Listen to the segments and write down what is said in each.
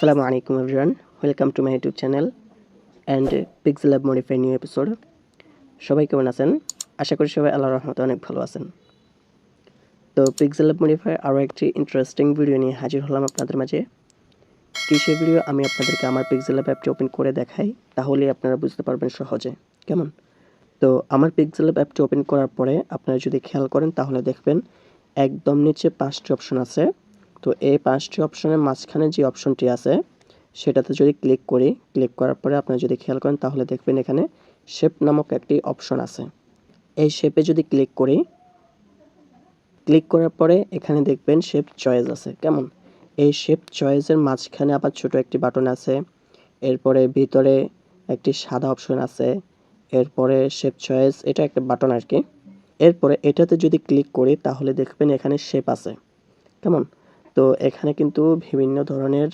Assalamu alaikum everyone. Welcome to my YouTube channel and Pixel Lab Modify new episode. সবাই কেমন আছেন? আশা করি সবাই আল্লাহর রহমতে অনেক ভালো আছেন। তো Pixel Lab Modify আরও একটি ইন্টারেস্টিং ভিডিও নিয়ে হাজির হলাম আপনাদের মাঝে। কি সেই ভিডিও আমি আপনাদেরকে আমার Pixel Lab অ্যাপটি ওপেন করে দেখাই, তাহলেই আপনারা বুঝতে পারবেন সহজে। কেমন? তো আমার Pixel Lab অ্যাপটি ওপেন করার পরে আপনারা যদি খেয়াল করেন তাহলে দেখবেন একদম নিচে 5টি অপশন আছে। তো এই 5টি অপশনের মাঝখানে যে অপশনটি আছে সেটাতে যদি ক্লিক করি, ক্লিক করার পরে আপনারা যদি খেয়াল করেন তাহলে দেখবেন এখানে শেপ নামক একটি অপশন আছে। এই শেপে যদি ক্লিক করি, ক্লিক করার পরে এখানে দেখবেন শেপ চয়েস আছে। কেমন? এই শেপ চয়েসের মাঝখানে আবার ছোট একটি বাটন আছে, এরপরে ভিতরে একটি সাদা অপশন আছে, এরপরে শেপ চয়েস এটা একটা বাটন আর কি। এরপরে এটাতে যদি ক্লিক করি তাহলে দেখবেন এখানে শেপ আছে। কেমন? তো এখানে কিন্তু বিভিন্ন ধরনের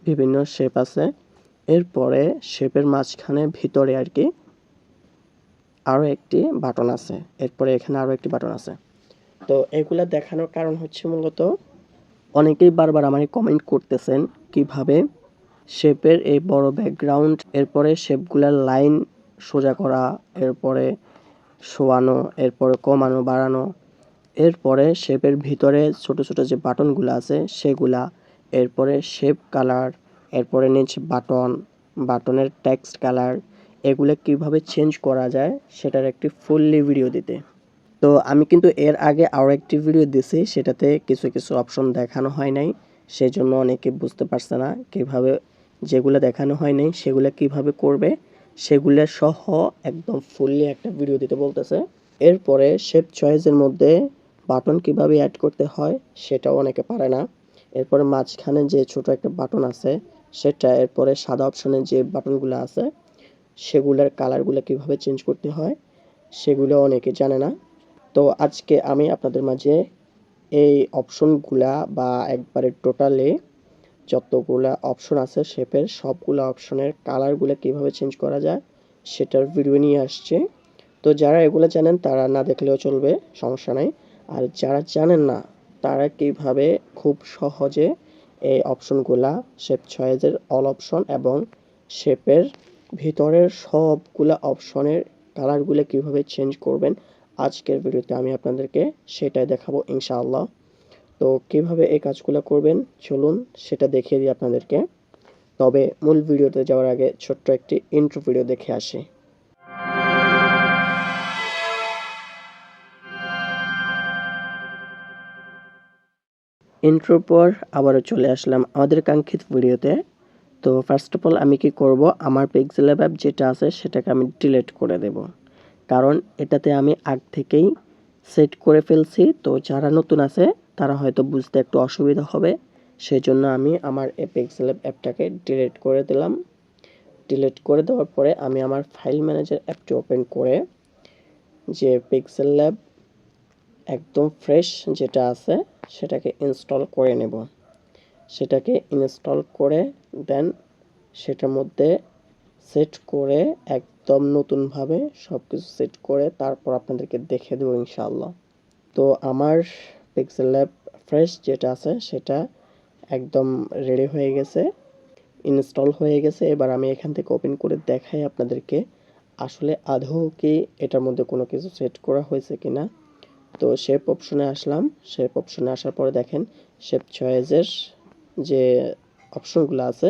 বিভিন্ন শেপ আছে। এরপরে শেপের মাঝখানে ভিতরে আর কি আরও একটি বাটন আছে, এরপরে এখানে আরও একটি বাটন আছে। তো এগুলা দেখানোর কারণ হচ্ছে মূলত অনেকেই বারবার আমাকে কমেন্ট করতেছেন কিভাবে শেপের এই বড় ব্যাকগ্রাউন্ড, এরপরে শেপগুলার লাইন সোজা করা, এরপরে শোয়ানো, এরপরে কমানো বাড়ানো, এরপরে শেপের ভিতরে ছোট ছোট যে বাটনগুলো আছে সেগুলা, এরপরে শেপ কালার, এরপরে নিচে বাটন, বাটনের টেক্সট কালার, এগুলো কিভাবে চেঞ্জ করা যায় সেটার একটি ফুললি ভিডিও দিতে। তো আমি কিন্তু এর আগে আরও একটি ভিডিও দিছি, সেটাতে কিছু কিছু অপশন দেখানো হয় নাই, সেই জন্য অনেকে বুঝতে পারছে না কিভাবে যেগুলো দেখানো হয় নাই সেগুলো কিভাবে করবে, সেগুলো সহ একদম ফুললি একটা ভিডিও দিতে বলতেছে। এরপরে শেপ চয়েসের মধ্যে বাটন কিভাবে অ্যাড করতে হয় সেটাও অনেকে পারে না। এরপরে মাঝখানে যে ছোট একটা বাটন আছে সেটা, এরপরে সাদা অপশনে যে বাটনগুলো আছে সেগুলোর কালারগুলো কিভাবে চেঞ্জ করতে হয় সেগুলো অনেকে জানে না। তো আজকে আমি আপনাদের মাঝে এই অপশনগুলা বা একবারে টোটালি যতগুলা অপশন আছে শেপের সবগুলো অপশনের কালারগুলো কিভাবে চেঞ্জ করা যায় সেটার ভিডিও নিয়ে আসছে। তো যারা এগুলো জানেন তারা না দেখলেও চলবে, সমস্যা নাই। আর যারা জানেন না তারা কিভাবে খুব সহজে এই অপশনগুলা শেপ চয়েসের অল অপশন এবং শেপের ভিতরের সবগুলা অপশনের কালারগুলো কিভাবে চেঞ্জ করবেন আজকের ভিডিওতে আমি আপনাদেরকে সেটাই দেখাবো ইনশাআল্লাহ। তো কিভাবে এই কাজগুলো করবেন চলুন সেটা দেখিয়ে দিই আপনাদেরকে। তবে মূল ভিডিওতে যাওয়ার আগে ছোট্ট একটি ইন্ট্রো ভিডিও দেখে আসি। ইন্ট্রোর পর আবারও চলে আসলাম আমাদের কাঙ্ক্ষিত ভিডিওতে। তো ফার্স্ট অফ অল আমি কি করব, আমার Pixel Lab অ্যাপ যেটা আছে সেটাকে আমি ডিলিট করে দেব, কারণ এটাতে আমি আগ থেকেই সেট করে ফেলছি। তো যারা নতুন আছে তারা হয়তো বুঝতে একটু অসুবিধা হবে, সেই জন্য আমি আমার এই Pixel Lab অ্যাপটাকে ডিলিট করে দিলাম। ডিলিট করে দেওয়ার পরে আমি আমার ফাইল ম্যানেজার অ্যাপটি ওপেন করে যে Pixel Lab একদম ফ্রেশ যেটা আছে সেটাকে ইনস্টল করে নেব। সেটাকে ইনস্টল করে দেন সেটার মধ্যে সেট করে একদম নতুনভাবে সব কিছু সেট করে তারপর আপনাদেরকে দেখে দেবো ইনশাআল্লাহ। তো আমার Pixel Lab ফ্রেশ যেটা আছে সেটা একদম রেডি হয়ে গেছে, ইনস্টল হয়ে গেছে। এবার আমি এখান থেকে ওপেন করে দেখাই আপনাদেরকে আসলে আদৌ কি এটার মধ্যে কোনো কিছু সেট করা হয়েছে কিনা। তো শেপ অপশনে আসলাম, শেপ অপশনে আসার পরে দেখেন শেপ চয়েসের যে অপশনগুলো আছে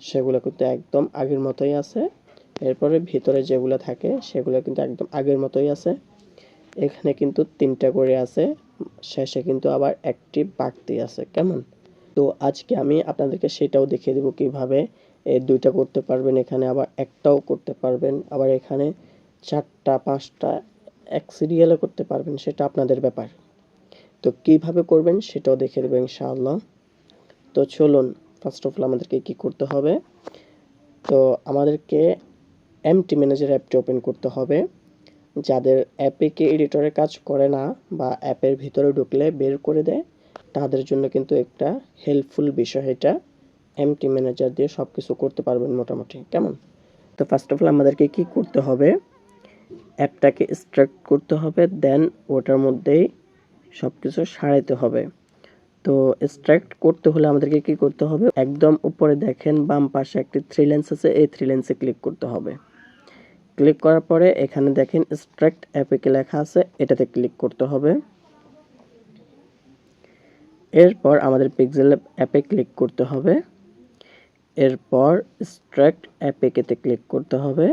সেগুলো কিন্তু একদম আগের মতোই আছে। এরপরে ভিতরে যেগুলো থাকে সেগুলো কিন্তু একদম আগের মতোই আছে। এখানে কিন্তু 3টা করে আছে, শেষে কিন্তু আবার একটি বাড়তি আছে। কেমন? তো আজকে আমি আপনাদেরকে সেটাও দেখিয়ে দেবো কিভাবে এই 2টা করতে পারবেন, এখানে আবার একটাও করতে পারবেন, আবার এখানে 4টা 5টা এক সিরিয়ালে করতে পারবেন, সেটা আপনাদের ব্যাপার। তো কিভাবে করবেন সেটাও দেখিয়ে দেবো ইনশাআল্লাহ। তো চলুন ফার্স্ট অফ অল আমাদেরকে কি করতে হবে, তো আমাদেরকে এমটি ম্যানেজার অ্যাপটি ওপেন করতে হবে। যাদের অ্যাপে কি এডিটরের কাজ করে না বা অ্যাপের ভিতরে ঢুকলে বের করে দেয় তাদের জন্য কিন্তু একটা হেল্পফুল বিষয় এটা। এমটি ম্যানেজার দিয়ে সব কিছু করতে পারবেন মোটামুটি। কেমন? তো ফার্স্ট অফ অল আমাদেরকে কি করতে হবে, অ্যাপটাকে স্টার্ট করতে হবে, দেন ওটার মধ্যেই সব কিছু সারাইতে হবে। তো এক্সট্রাক্ট করতে হলে আমাদেরকে কি করতে হবে, একদম উপরে দেখেন বাম পাশে একটি থ্রি লাইন্স আছে, এই থ্রি লাইন্সে ক্লিক করতে হবে। ক্লিক করার পরে এখানে দেখেন এক্সট্রাক্ট অ্যাপে লেখা আছে, এটাতে ক্লিক করতে হবে। এরপর আমাদের পিক্সেল অ্যাপে ক্লিক করতে হবে। এরপর এক্সট্রাক্ট অ্যাপেতে ক্লিক করতে হবে।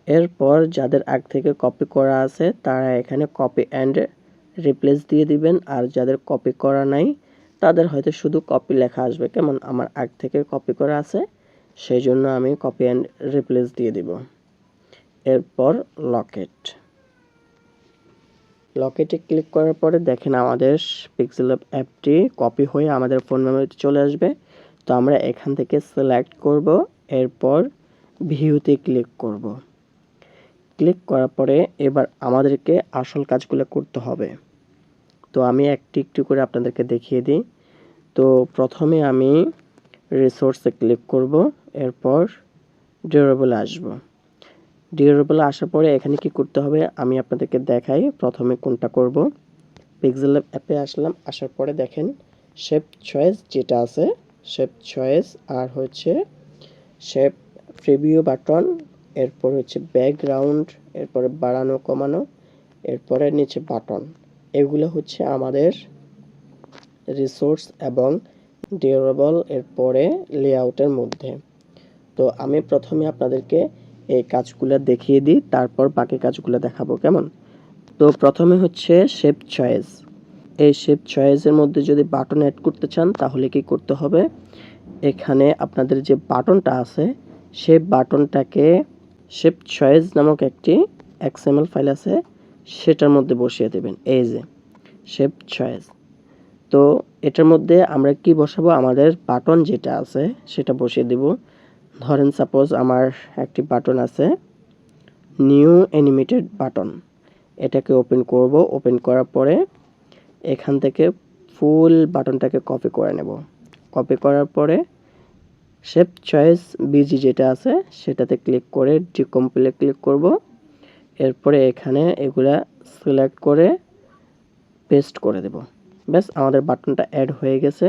এরপর যাদের আগ থেকে কপি করা আছে তারা এখানে কপি অ্যান্ড রিপ্লেস দিয়ে দিবেন, আর যাদের কপি করা নাই তাদের হয়তো শুধু কপি লেখা আসবে। কেমন, আমার আগ থেকে কপি করা আছে সেই জন্য আমি কপি অ্যান্ড রিপ্লেস দিয়ে দিব। এরপর লকেটে ক্লিক করার পরে দেখেন আমাদের পিক্সেল অ্যাপটি কপি হয়ে আমাদের ফোন মেমোরিতে চলে আসবে। তো আমরা এখান থেকে সিলেক্ট করব, এরপর ভিউতে ক্লিক করব। ক্লিক করার পরে এবার আমাদেরকে আসল কাজগুলো করতে হবে। তো আমি একটু একটু করে আপনাদেরকে দেখিয়ে দিই। তো প্রথমে আমি রিসোর্সে ক্লিক করব, এরপর ডিউরেবল আসব। ডিউরেবল আসার পরে এখানে কি করতে হবে আমি আপনাদেরকে দেখাই। প্রথমে কোনটা করব, পিক্সেল অ্যাপে আসলাম, আসার পরে দেখেন শেপ চয়েস যেটা আছে, শেপ চয়েস আর হচ্ছে শেপ প্রিভিউ বাটন, এরপর হচ্ছে ব্যাকগ্রাউন্ড, এরপরে বাড়ানো কমানো, এরপরে নিচে বাটন, এগুলো হচ্ছে আমাদের রিসোর্স এবং ডিউরেবল এরপরে লেআউটের মধ্যে। তো আমি প্রথমে আপনাদেরকে এই কাজগুলো দেখিয়ে দিই, তারপর বাকি কাজগুলো দেখাবো। কেমন, তো প্রথমে হচ্ছে শেপ চয়েস। এই শেপ চয়েসের মধ্যে যদি বাটন অ্যাড করতে চান তাহলে কি করতে হবে, এখানে আপনাদের যে বাটনটা আছে সেই বাটনটাকে শেপ চয়েস নামক একটি এক্সএমএল ফাইল আছে সেটার মধ্যে বসিয়ে দেবেন। এই যে শেপ চয়েস, তো এটার মধ্যে আমরা কি বসাবো, আমাদের বাটন যেটা আছে সেটা বসিয়ে দেব। ধরেন সাপোজ আমার একটি বাটন আছে নিউ অ্যানিমেটেড বাটন, এটাকে ওপেন করব। ওপেন করার পরে এখান থেকে ফুল বাটনটাকে কপি করে নেব। কপি করার পরে শেপ চয়েস বিজি যেটা আছে সেটাতে ক্লিক করে ডিকম্পাইলে ক্লিক করব। এরপরে এখানে এগুলা সিলেক্ট করে পেস্ট করে দেব। ব্যাস, আমাদের বাটনটা অ্যাড হয়ে গেছে।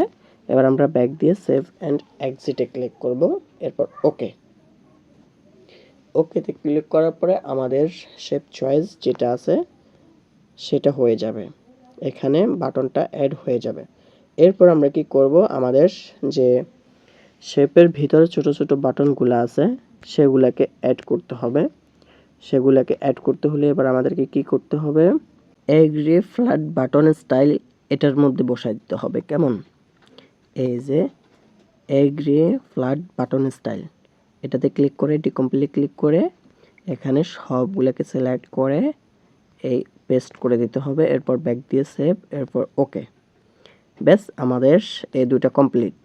এবার আমরা ব্যাক দিয়ে সেভ অ্যান্ড এক্সিটে ক্লিক করব, এরপর ওকেতে ক্লিক করার পরে আমাদের শেপ চয়েস যেটা আছে সেটা হয়ে যাবে, এখানে বাটনটা অ্যাড হয়ে যাবে। এরপর আমরা কি করব, আমাদের যে শেপের ভিতরে ছোট ছোট বাটনগুলো আছে সেগুলোকে অ্যাড করতে হবে। সেগুলোকে অ্যাড করতে হলে এবার আমাদেরকে কি করতে হবে, এগ্রি ফ্ল্যাট বাটন স্টাইল এটার মধ্যে বসাই দিতে হবে। কেমন, এই যে এগ্রি ফ্ল্যাট বাটন স্টাইল, এটাতে ক্লিক করে ডিকম্পাইলে ক্লিক করে এখানে সবগুলোকে সিলেক্ট করে এই পেস্ট করে দিতে হবে। এরপর ব্যাক দিয়ে সেভ, এরপর ওকে। ব্যাস, আমাদের এই দুটো কমপ্লিট।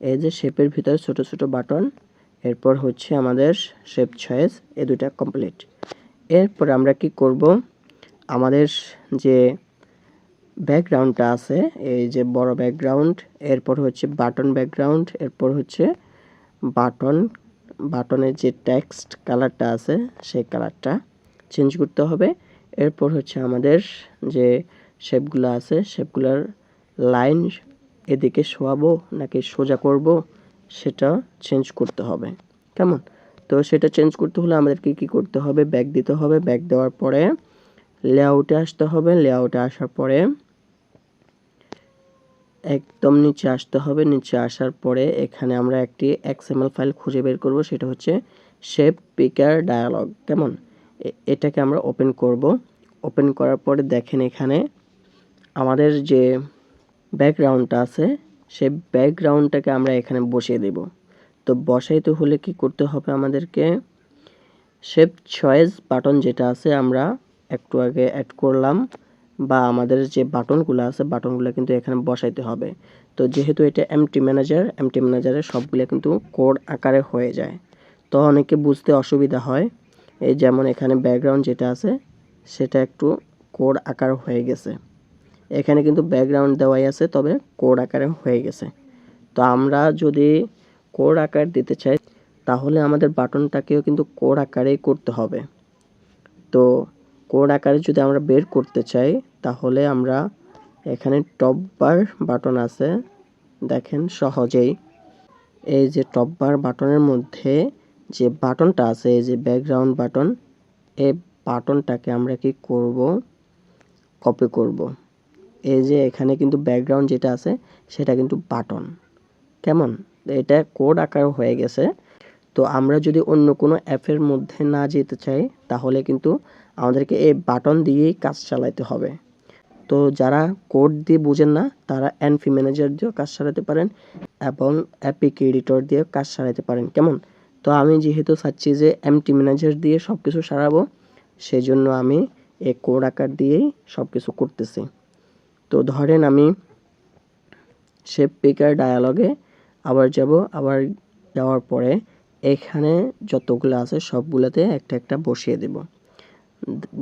এই যে শেপের ভিতরে ছোট ছোট বাটন, এরপর হচ্ছে আমাদের শেপ চয়েস, এই দুটো কমপ্লিট। এরপর আমরা কি করব, আমাদের যে ব্যাকগ্রাউন্ডটা আছে এই যে বড় ব্যাকগ্রাউন্ড, এরপর হচ্ছে বাটন ব্যাকগ্রাউন্ড, এরপর হচ্ছে বাটনের যে টেক্সট কালারটা আছে সেই কালারটা চেঞ্জ করতে হবে। এরপর হচ্ছে আমাদের যে শেপগুলো আছে শেপগুলোর লাইন এদিকে শোয়াবো নাকি সোজা করব সেটা চেঞ্জ করতে হবে। কেমন, তো সেটা চেঞ্জ করতে হলে আমাদেরকে কি করতে হবে, ব্যাক দিতে হবে। ব্যাক দেওয়ার পরে লেআউটে আসতে হবে। লেআউটে আসার পরে একদম নিচে আসতে হবে। নিচে আসার পরে এখানে আমরা একটি এক্সএমএল ফাইল খুঁজে বের করব, সেটা হচ্ছে শেপ পিকার ডায়ালগ। কেমন, এটাকে আমরা ওপেন করব। ওপেন করার পরে দেখেন এখানে আমাদের যে ব্যাকগ্রাউন্ডটা আছে সেই ব্যাকগ্রাউন্ডটাকে আমরা এখানে বসিয়ে দেব। তো বসাইতে হলে কি করতে হবে, আমাদেরকে শেপ চয়েস বাটন যেটা আছে আমরা একটু আগে অ্যাড করলাম, বা আমাদের যে বাটনগুলো আছে বাটনগুলো কিন্তু এখানে বসাইতে হবে। তো যেহেতু এটা এমটি ম্যানেজারে সবগুলো কিন্তু কোড আকারে হয়ে যায়, তো অনেকে বুঝতে অসুবিধা হয়। এই যেমন এখানে ব্যাকগ্রাউন্ড যেটা আছে সেটা একটু কোড আকার হয়ে গেছে, এখানে কিন্তু ব্যাকগ্রাউন্ড দেওয়াই আছে তবে কোড আকারে হয়ে গেছে। তো আমরা যদি কোড আকার দিতে চাই তাহলে আমাদের বাটনটাকেও কিন্তু কোড আকারেই করতে হবে। তো কোড আকারে যদি আমরা বের করতে চাই তাহলে আমরা এখানে টপ বার বাটন আছে, দেখেন সহজেই। এই যে টপ বার বাটনের মধ্যে যে বাটনটা আছে, এই যে ব্যাকগ্রাউন্ড বাটন, এই বাটনটাকে আমরা কি করব, কপি করব। এই যে এখানে কিন্তু ব্যাকগ্রাউন্ড যেটা আছে সেটা কিন্তু বাটন, কেমন? এটা কোড আকার হয়ে গেছে। তো আমরা যদি অন্য কোনো অ্যাপের মধ্যে না যেতে চাই তাহলে কিন্তু আমাদেরকে এই বাটন দিয়েই কাজ চালাতে হবে। তো যারা কোড দিয়ে বুঝেন না তারা এনভি ম্যানেজার দিয়েও কাজ চালাতে পারেন এবং অ্যাপিক এডিটর দিয়ে কাজ চালাতে পারেন, কেমন? তো আমি যেহেতু চাচ্ছি যে এমটি ম্যানেজার দিয়ে সব কিছু সারাবো, সেই জন্য আমি এই কোড আকার দিয়েই সব কিছু করতেছি। তো ধরেন আমি শেপ পিকার ডায়ালগে আবার যাব, আবার যাওয়ার পরে এখানে যতগুলো আছে সবগুলোতে একটা একটা বসিয়ে দেব।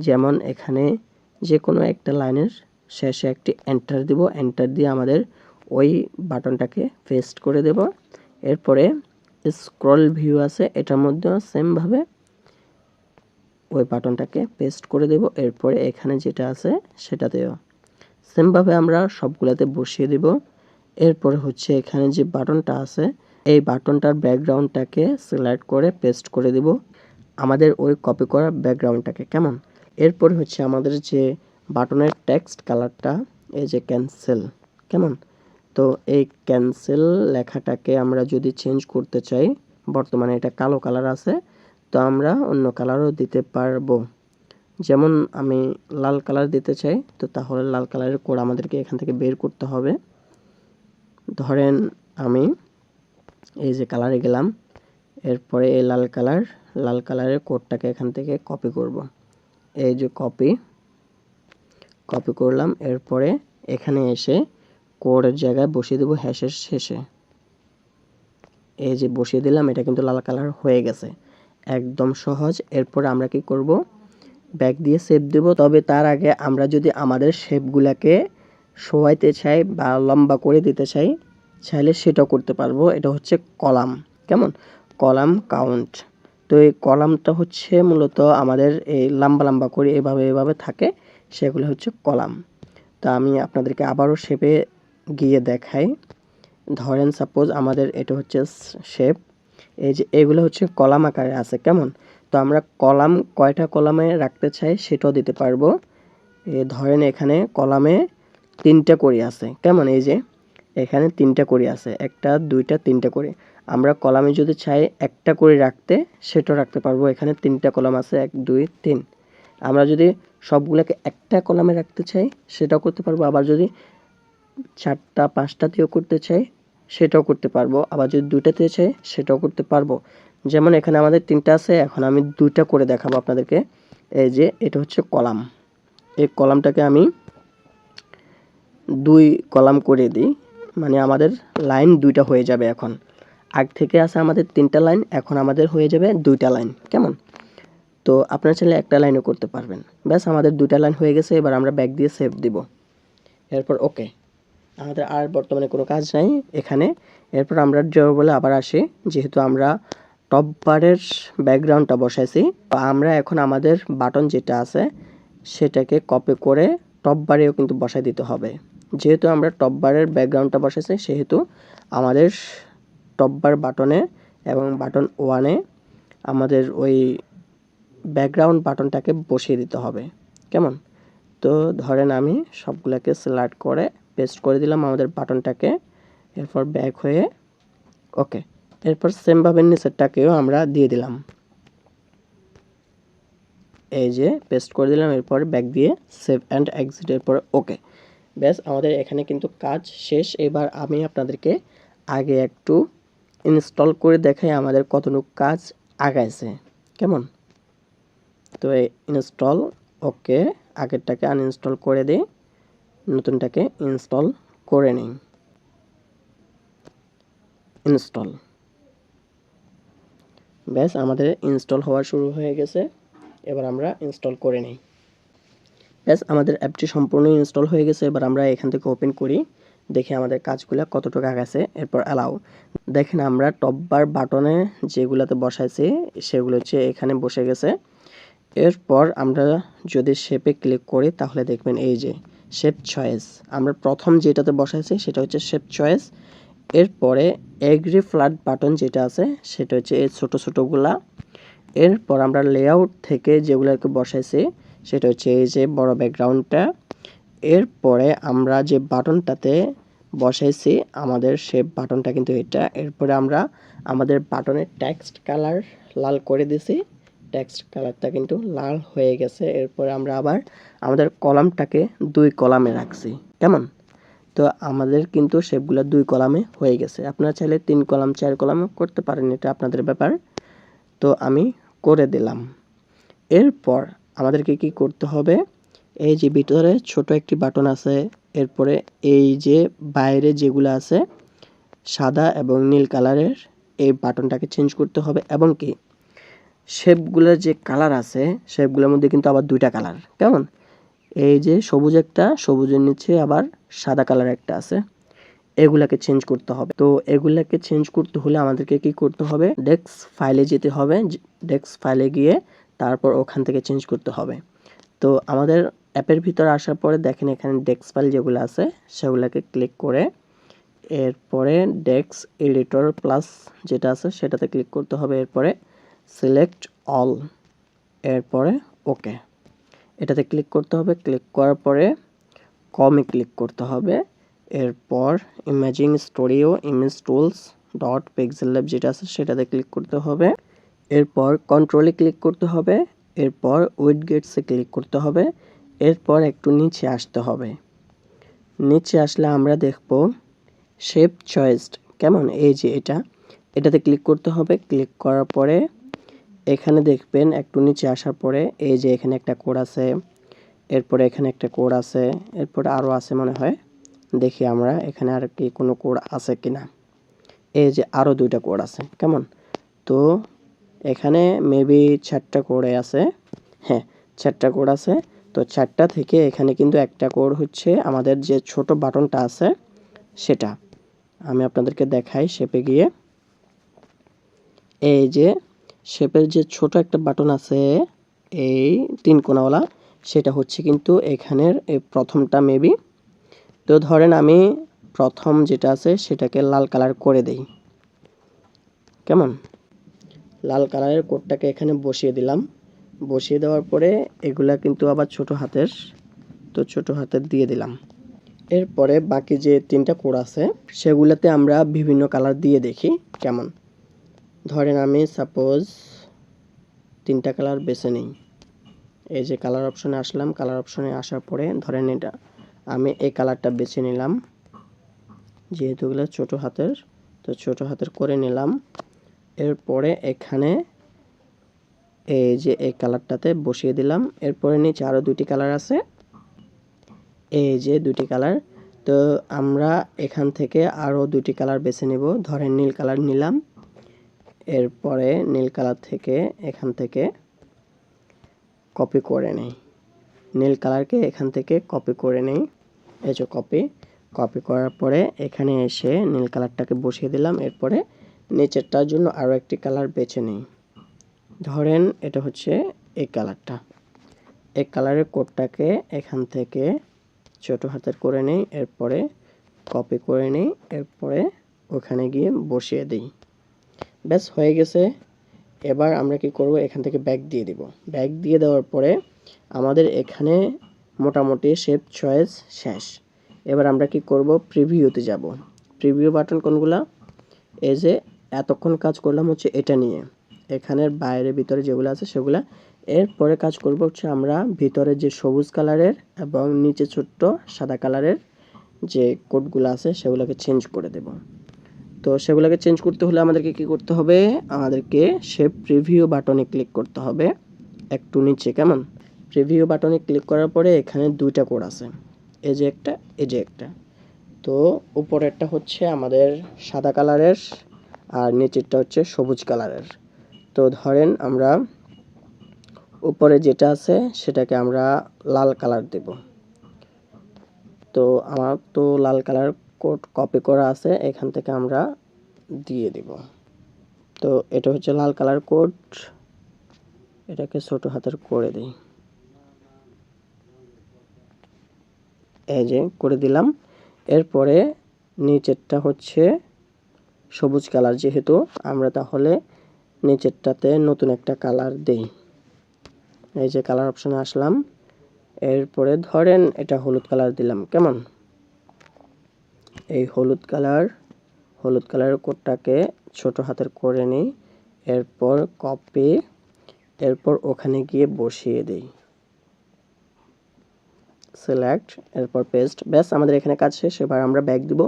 যেমন এখানে যে কোনো একটা লাইনের শেষে একটি এন্টার দিব, এন্টার দিয়ে আমাদের ওই বাটনটাকে পেস্ট করে দেব। এরপরে স্ক্রল ভিউ আছে, এটার মধ্যেও সেমভাবে ওই বাটনটাকে পেস্ট করে দেব। এরপরে এখানে যেটা আছে সেটাতেও সেমভাবে আমরা সবগুলোতে বসিয়ে দেব। এরপরে হচ্ছে এখানে যে বাটনটা আছে এই বাটনটার ব্যাকগ্রাউন্ডটাকে সিলেক্ট করে পেস্ট করে দেব আমাদের ওই কপি করা ব্যাকগ্রাউন্ডটাকে, কেমন? এরপরে হচ্ছে আমাদের যে বাটনের টেক্সট কালারটা, এই যে ক্যান্সেল, কেমন? তো এই ক্যান্সেল লেখাটাকে আমরা যদি চেঞ্জ করতে চাই, বর্তমানে এটা কালো কালার আছে, তো আমরা অন্য কালারও দিতে পারবো। যেমন আমি লাল কালার দিতে চাই, তো তাহলে লাল কালারের কোড আমাদেরকে এখান থেকে বের করতে হবে। ধরেন আমি এই যে কালারে গেলাম, এরপরে এই লাল কালারের কোডটাকে এখান থেকে কপি করব। এই যে কপি করলাম। এরপরে এখানে এসে কোডের জায়গায় বসিয়ে দেবো হ্যাশের শেষে। এই যে বসিয়ে দিলাম, এটা কিন্তু লাল কালার হয়ে গেছে, একদম সহজ। এরপরে আমরা কি করব, ব্যাক দিয়ে সেভ দেব। তবে তার আগে আমরা যদি আমাদের শেপগুলোকে শোয়াইতে চাই বা লম্বা করে দিতে চাই, চাইলে সেটাও করতে পারবো। এটা হচ্ছে কলাম, কেমন? Column count. তো এই কলামটা হচ্ছে মূলত আমাদের এই লম্বা করে এভাবে থাকে, সেগুলো হচ্ছে কলাম। তা আমি আপনাদেরকে আবারও শেপে গিয়ে দেখাই। ধরেন সাপোজ আমাদের এটা হচ্ছে শেপ, এই যে এগুলো হচ্ছে কলাম আকারে আছে, কেমন? তো আমরা কলাম কয়টা কলামে রাখতে চাই সেটাও দিতে পারবো। ধরেন এখানে কলামে 3টা করে আছে, কেমন? এই যে এখানে 3টা করে আছে, 1টা 2টা 3টা করে। আমরা কলামে যদি চাই একটা করে রাখতে, সেটাও রাখতে পারবো। এখানে 3টা কলাম আছে, 1 2 3। আমরা যদি সবগুলোকে একটা কলামে রাখতে চাই সেটাও করতে পারবো। আবার যদি 4টা 5টাতেও করতে চাই সেটাও করতে পারবো। আবার যদি 2টাতে চাই সেটাও করতে পারবো। যেমন এখানে আমাদের 3টা আছে, এখন আমি 2টা করে দেখাবো আপনাদেরকে। এই যে এটা হচ্ছে কলাম, এই কলামটাকে আমি 2 কলাম করে দিই, মানে আমাদের লাইন 2টা হয়ে যাবে। এখন আগ থেকে আছে আমাদের 3টা লাইন, এখন আমাদের হয়ে যাবে 2টা লাইন, কেমন? তো আপনারা চাইলে একটা লাইনও করতে পারবেন। ব্যাস আমাদের 2টা লাইন হয়ে গেছে। এবার আমরা ব্যাক দিয়ে সেভ দিব। এরপর ওকে, আমাদের আর বর্তমানে কোনো কাজ নাই এখানে। এরপর আমরা ড্র বলে আবার আসি। যেহেতু আমরা টপ বারের ব্যাকগ্রাউন্ডটা বসাইছি, তো আমরা এখন আমাদের বাটন যেটা আছে সেটাকে কপি করে টপ বারেও কিন্তু বসাই দিতে হবে। যেহেতু আমরা টপ বারের ব্যাকগ্রাউন্ডটা বসাইছি, সেহেতু আমাদের টপ বার বাটনে এবং বাটন 1-এ আমাদের ওই ব্যাকগ্রাউন্ড বাটনটাকে বসিয়ে দিতে হবে, কেমন? তো ধরেন আমি সবগুলোকে সিলেক্ট করে পেস্ট করে দিলাম আমাদের বাটনটাকে। এরপর ব্যাক হয়ে ওকে, এরপর সেমভাবে নিচেরটাকেও আমরা দিয়ে দিলাম, এই যে পেস্ট করে দিলাম। এরপর ব্যাক দিয়ে সেভ অ্যান্ড এক্সিট, এরপর ওকে। ব্যাস আমাদের এখানে কিন্তু কাজ শেষ। এবার আমি আপনাদেরকে আগে একটু ইনস্টল করে দেখাই আমাদের কতটুকু কাজ আগাইছে, কেমন? তো এই ইনস্টল, ওকে, আগেরটাকে আনইনস্টল করে দিই, নতুনটাকে ইনস্টল করে নিই। ইনস্টল, ব্যাস আমাদের ইনস্টল হওয়া শুরু হয়ে গেছে। এবার আমরা ইনস্টল করে নিই। ব্যাস আমাদের অ্যাপটি সম্পূর্ণ ইনস্টল হয়ে গেছে। এবার আমরা এখান থেকে ওপেন করি, দেখি আমাদের কাজগুলো কতটুকু আগাছে। এরপর অ্যালাউ, দেখেন আমরা টপ বার বাটনে যেগুলোতে বসাইছি সেগুলো হচ্ছে এখানে বসে গেছে। এরপর আমরা যদি শেপে ক্লিক করি তাহলে দেখবেন এই যে শেপ চয়েস। আমরা প্রথম যেটাতে বসাইছি সেটা হচ্ছে শেপ চয়েস। এরপরে এগ্রি ফ্ল্যাট বাটন যেটা আছে সেটা হচ্ছে এই ছোটো ছোটোগুলা। এরপর আমরা লেআউট থেকে যেগুলোকে বসাইছি সেটা হচ্ছে এই যে বড় ব্যাকগ্রাউন্ডটা। এরপরে আমরা যে বাটনটাতে বসাইছি আমাদের শেপ বাটনটা কিন্তু এটা। এরপরে আমরা আমাদের বাটনের টেক্সট কালার লাল করে দিছি, টেক্সট কালারটা কিন্তু লাল হয়ে গেছে। এরপরে আমরা আবার আমাদের কলামটাকে 2 কলামে রাখছি, কেমন? তো আমাদের কিন্তু শেপগুলো 2 কলামে হয়ে গেছে। আপনারা চাইলে 3 কলাম 4 কলামও করতে পারেন, এটা আপনাদের ব্যাপার। তো আমি করে দিলাম। এরপর আমাদেরকে কি করতে হবে, এই যে ভিতরে ছোট একটি বাটন আছে, এরপরে এই যে বাইরে যেগুলো আছে সাদা এবং নীল কালারের, এই বাটনটাকে চেঞ্জ করতে হবে। এবং কি শেপগুলোর যে কালার আছে শেপগুলোর মধ্যে কিন্তু আবার 2টা কালার, কেমন? এই যে সবুজ একটা, সবুজের নিচে আবার সাদা কালার একটা আছে, এগুলাকে চেঞ্জ করতে হবে। তো এগুলাকে চেঞ্জ করতে হলে আমাদেরকে কি করতে হবে, ডেস্ক ফাইলে যেতে হবে। ডেস্ক ফাইলে গিয়ে তারপর ওখান থেকে চেঞ্জ করতে হবে। তো আমাদের অ্যাপের ভিতরে আসার পরে দেখেন এখানে ডেস্ক ফাইল যেগুলো আছে সেগুলোকে ক্লিক করে এরপরে ডেস্ক এডিটর প্লাস যেটা আছে সেটাতে ক্লিক করতে হবে। এরপরে সিলেক্ট অল, এরপরে ওকে, এটাতে ক্লিক করতে হবে। ক্লিক করার পরে কমে ক্লিক করতে হবে। এরপর imaging studio image tools dot pixel lab যেটা আছে সেটাতে ক্লিক করতে হবে। এরপর কন্ট্রোলে ক্লিক করতে হবে। এরপর উইডগেটসে ক্লিক করতে হবে। এরপর একটু নিচে আসতে হবে। নিচে আসলে আমরা দেখব শেপ চয়েসড, কেমন? এই যে এটাতে ক্লিক করতে হবে। ক্লিক করার পরে এখানে দেখবেন একটু নিচে আসার পরে এই যে এখানে একটা কোড আছে, এরপরে এখানে একটা কোড আছে, এরপরে আরও আছে মনে হয়, দেখি আমরা এখানে আর কি কোনো কোড আছে কিনা। এই যে আরও 2টা কোড আছে, কেমন? তো এখানে মেবি 4টা কোডে আছে, হ্যাঁ 4টা কোড আছে। তো 4টা থেকে এখানে কিন্তু একটা কোড হচ্ছে আমাদের যে ছোট বাটনটা আছে সেটা আমি আপনাদেরকে দেখাই। শেপে গিয়ে এই যে শেপের যে ছোট একটা বাটন আছে এই 3 কোণাওয়ালা, সেটা হচ্ছে কিন্তু এখানের এই প্রথমটা মেবি। তো ধরেন আমি প্রথম যেটা আছে সেটাকে লাল কালার করে দেই, কেমন? লাল কালারের কোডটাকে এখানে বসিয়ে দিলাম। বসিয়ে দেওয়ার পরে এগুলা কিন্তু আবার ছোট হাতের, তো ছোট হাতের দিয়ে দিলাম। এরপরে বাকি যে 3টা কোড আছে সেগুলোতে আমরা বিভিন্ন কালার দিয়ে দেখি কেমন। ধরেন আমি সাপোজ 3টা কালার বেছে নিই। এই যে কালার অপশনে আসলাম, কালার অপশনে আসার পরে ধরেন এটা আমি এই কালারটা বেছে নিলাম, যেহেতু এগুলো ছোট হাতের তো ছোট হাতের করে নিলাম। এরপরে এখানে এই যে এই কালারটাতে বসিয়ে দিলাম। এরপরে নিচে আরও 2টি কালার আছে, এই যে 2টি কালার। তো আমরা এখান থেকে আরও 2টি কালার বেছে নেব। ধরেন নীল কালার নিলাম। এরপরে নীল কালার থেকে এখান থেকে কপি করে নেই, নীল কালারকে এখান থেকে কপি করে নেই। এই যে কপি করার পরে এখানে এসে নীল কালারটাকে বসিয়ে দিলাম। এরপরে নিচেরটার জন্য আরও একটি কালার বেছে নিই। ধরেন এটা হচ্ছে এই কালারটা, এই কালারের কোডটাকে এখান থেকে ছোট হাতের করে নেই, এরপরে কপি করে নিই, এরপরে ওখানে গিয়ে বসিয়ে দিই। ব্যাস হয়ে গেছে। এবার আমরা কি করব, এখান থেকে ব্যাক দিয়ে দিব। ব্যাক দিয়ে দেওয়ার পরে আমাদের এখানে মোটামুটি শেপ চয়েস শেষ। এবার আমরা কি করব, প্রিভিউতে যাব। প্রিভিউ বাটন কোনগুলা, এই যে এতক্ষণ কাজ করলাম হচ্ছে এটা নিয়ে, এখানের বাইরে ভিতরে যেগুলো আছে সেগুলা। এরপরে কাজ করব হচ্ছে আমরা ভিতরে যে সবুজ কালারের এবং নিচে ছোট্ট সাদা কালারের যে কোডগুলো আছে সেগুলোকে চেঞ্জ করে দেব। তো সেগুলোকে চেঞ্জ করতে হলে আমাদেরকে কি করতে হবে, আমাদেরকে শেপ প্রিভিউ বাটনে ক্লিক করতে হবে একটু নিচে, কেমন? প্রিভিউ বাটনে ক্লিক করার পরে এখানে 2টা কোড আছে, এই যে একটা, এই যে একটা। তো উপরেরটা হচ্ছে আমাদের সাদা কালারের আর নিচেরটা হচ্ছে সবুজ কালারের। তো ধরেন আমরা উপরে যেটা আছে সেটাকে আমরা লাল কালার দেব। তো আমার তো লাল কালার কোড কপি করা আছে, এখান থেকে আমরা দিয়ে দিব। তো এটা হচ্ছে লাল কালার কোড, এটাকে ছোট হাতের করে দিই। এই যে করে দিলাম। এরপরে নিচেরটা হচ্ছে সবুজ কালার, যেহেতু আমরা তাহলে নিচেরটাতে নতুন একটা কালার দেই। এই যে কালার অপশনে আসলাম, এরপরে ধরেন এটা হলুদ কালার দিলাম। কেমন? এই হলুদ কালারের কোডটাকে ছোট হাতের করে নিই, এরপর কপি, এরপর ওখানে গিয়ে বসিয়ে দেই, সিলেক্ট, এরপর পেস্ট। ব্যাস, আমাদের এখানে কাজ শেষ। এবার আমরা ব্যাক দিব,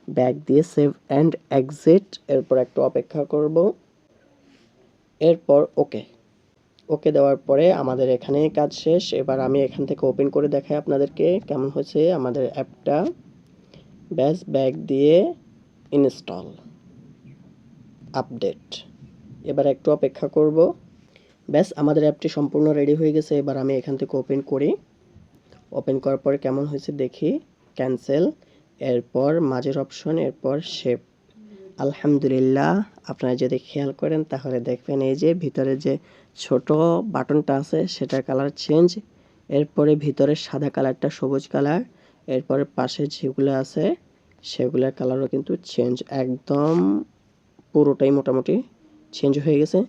ব্যাক দিয়ে সেভ অ্যান্ড এক্সিট, এরপর একটু অপেক্ষা করব, এরপর ওকে দেওয়ার পরে আমাদের এখানে কাজ শেষ। এবার আমি এখান থেকে ওপেন করে দেখাই আপনাদেরকে কেমন হয়েছে আমাদের অ্যাপটা। ব্যাস, ব্যাক দিয়ে ইনস্টল, আপডেট, এবার একটু অপেক্ষা করব। ব্যাস, আমাদের অ্যাপটি সম্পূর্ণ রেডি হয়ে গেছে। এবার আমি এখান থেকে ওপেন করি, ওপেন করার পরে কেমন হয়েছে দেখি, ক্যান্সেল, এরপর মাঝের অপশন, এরপর শেপ। আলহামদুলিল্লাহ, আপনারা যদি খেয়াল করেন তাহলে দেখবেন এই যে ভিতরে যে ছোট বাটনটা আছে সেটার কালার চেঞ্জ, এরপরে ভিতরে সাদা কালারটা সবুজ কালার, এরপরে পাশে যেগুলো আছে সেগুলোর কালারও কিন্তু চেঞ্জ, একদম পুরোটাই মোটামুটি চেঞ্জ হয়ে গেছে।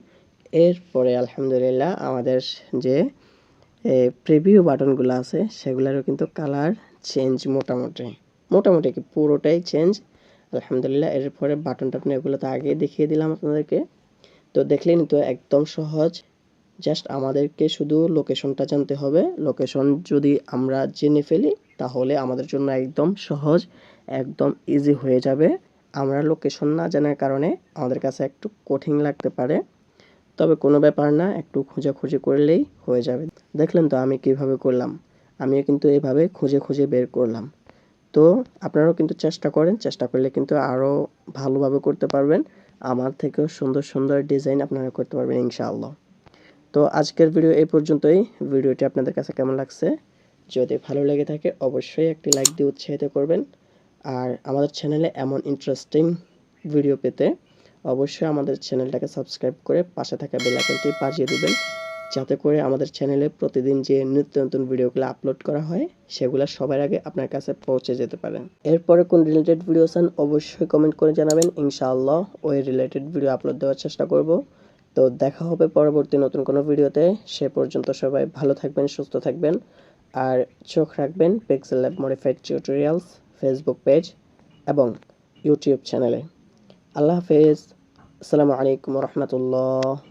এরপরে আলহামদুলিল্লাহ আমাদের যে প্রিভিউ বাটনগুলো আছে সেগুলোরও কিন্তু কালার চেঞ্জ, মোটামুটি কি পুরোটাই চেঞ্জ আলহামদুলিল্লাহ। এরপরে বাটন টাটন এগুলো তো আগে দেখিয়ে দিলাম আপনাদেরকে, তো দেখলেন তো একদম সহজ। জাস্ট আমাদেরকে শুধু লোকেশনটা জানতে হবে। লোকেশন যদি আমরা জেনে ফেলি তাহলে আমাদের জন্য একদম সহজ, একদম ইজি হয়ে যাবে। আমরা লোকেশন না জানার কারণে আমাদের কাছে একটু কঠিন লাগতে পারে, তবে কোনো ব্যাপার না, একটু খোঁজাখুঁজি করলেই হয়ে যাবে। দেখলেন তো আমি কিভাবে করলাম, আমিও কিন্তু এভাবে খুঁজে বের করলাম। তো আপনারাও কিন্তু চেষ্টা করেন, চেষ্টা করলে কিন্তু আরও ভালোভাবে করতে পারবেন, আমার থেকেও সুন্দর সুন্দর ডিজাইন আপনারা করতে পারবেন ইনশাআল্লাহ। তো আজকের ভিডিও এই পর্যন্তই। ভিডিওটি আপনাদের কাছে কেমন লাগছে, যদি ভালো লেগে থাকে অবশ্যই একটি লাইক দিয়ে উৎসাহিত করবেন। আর আমাদের চ্যানেলে এমন ইন্টারেস্টিং ভিডিও পেতে অবশ্যই আমাদের চ্যানেলটাকে সাবস্ক্রাইব করে পাশে থাকা বেল আইকনটি বাজিয়ে দিবেন, যাতে করে আমাদের চ্যানেলে প্রতিদিন যে নিত্য নতুন ভিডিওগুলো আপলোড করা হয় সেগুলো সবার আগে আপনার কাছে পৌঁছে যেতে পারে। এরপরে কোন রিলেটেড ভিডিও চান অবশ্যই কমেন্ট করে জানাবেন, ইনশাআল্লাহ ওই রিলেটেড ভিডিও আপলোড দেওয়ার চেষ্টা করব। তো দেখা হবে পরবর্তী নতুন কোনো ভিডিওতে। সে পর্যন্ত সবাই ভালো থাকবেন, সুস্থ থাকবেন, আর চোখ রাখবেন pixel lab modified tutorials Facebook page এবং ইউটিউব চ্যানেলে। আল্লাহ হাফেজ, আসসালামু আলাইকুম রহমতুল্লাহ।